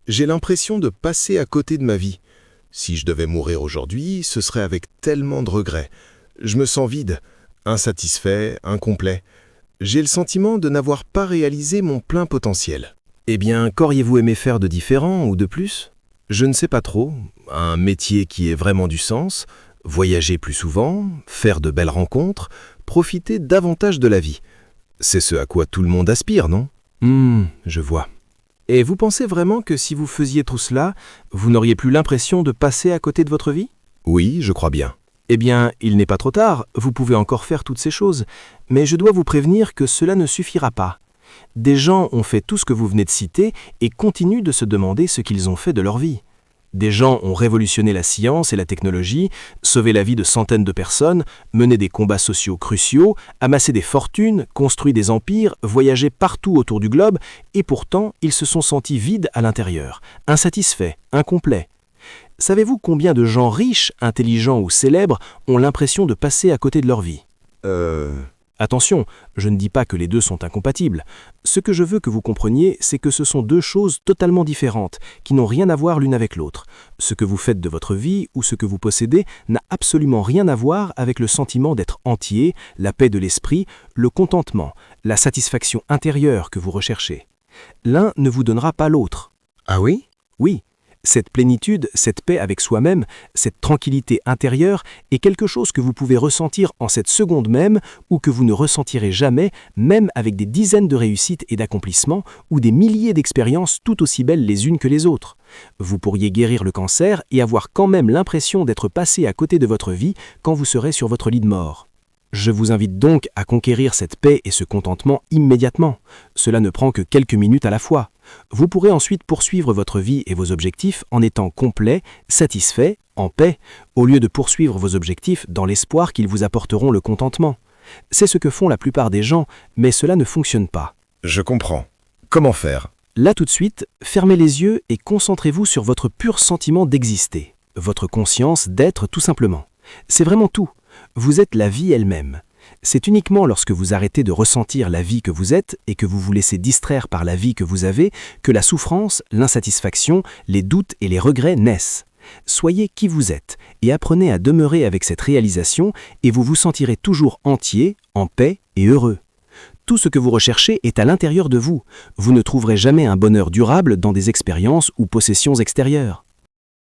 J'ai l'impression de passer à côté de ma vie. Si je devais mourir aujourd'hui, ce serait avec tellement de regrets. Je me sens vide, insatisfait, incomplet. J'ai le sentiment de n'avoir pas réalisé mon plein potentiel. Eh bien, qu'auriez-vous aimé faire de différent ou de plus? Je ne sais pas trop. Un métier qui ait vraiment du sens, voyager plus souvent, faire de belles rencontres, profiter davantage de la vie. C'est ce à quoi tout le monde aspire, non? Je vois. Et vous pensez vraiment que si vous faisiez tout cela, vous n'auriez plus l'impression de passer à côté de votre vie? Oui, je crois bien. Eh bien, il n'est pas trop tard, vous pouvez encore faire toutes ces choses, mais je dois vous prévenir que cela ne suffira pas. Des gens ont fait tout ce que vous venez de citer et continuent de se demander ce qu'ils ont fait de leur vie. Des gens ont révolutionné la science et la technologie, sauvé la vie de centaines de personnes, mené des combats sociaux cruciaux, amassé des fortunes, construit des empires, voyagé partout autour du globe, et pourtant ils se sont sentis vides à l'intérieur, insatisfaits, incomplets. Savez-vous combien de gens riches, intelligents ou célèbres ont l'impression de passer à côté de leur vie? Attention, je ne dis pas que les deux sont incompatibles. Ce que je veux que vous compreniez, c'est que ce sont deux choses totalement différentes, qui n'ont rien à voir l'une avec l'autre. Ce que vous faites de votre vie ou ce que vous possédez n'a absolument rien à voir avec le sentiment d'être entier, la paix de l'esprit, le contentement, la satisfaction intérieure que vous recherchez. L'un ne vous donnera pas l'autre. Ah oui? Oui. Cette plénitude, cette paix avec soi-même, cette tranquillité intérieure est quelque chose que vous pouvez ressentir en cette seconde même ou que vous ne ressentirez jamais, même avec des dizaines de réussites et d'accomplissements ou des milliers d'expériences tout aussi belles les unes que les autres. Vous pourriez guérir le cancer et avoir quand même l'impression d'être passé à côté de votre vie quand vous serez sur votre lit de mort. Je vous invite donc à conquérir cette paix et ce contentement immédiatement. Cela ne prend que quelques minutes à la fois. Vous pourrez ensuite poursuivre votre vie et vos objectifs en étant complet, satisfait, en paix, au lieu de poursuivre vos objectifs dans l'espoir qu'ils vous apporteront le contentement. C'est ce que font la plupart des gens, mais cela ne fonctionne pas. Je comprends. Comment faire? Là tout de suite, fermez les yeux et concentrez-vous sur votre pur sentiment d'exister, votre conscience d'être tout simplement. C'est vraiment tout. Vous êtes la vie elle-même. C'est uniquement lorsque vous arrêtez de ressentir la vie que vous êtes et que vous vous laissez distraire par la vie que vous avez que la souffrance, l'insatisfaction, les doutes et les regrets naissent. Soyez qui vous êtes et apprenez à demeurer avec cette réalisation et vous vous sentirez toujours entier, en paix et heureux. Tout ce que vous recherchez est à l'intérieur de vous. Vous ne trouverez jamais un bonheur durable dans des expériences ou possessions extérieures.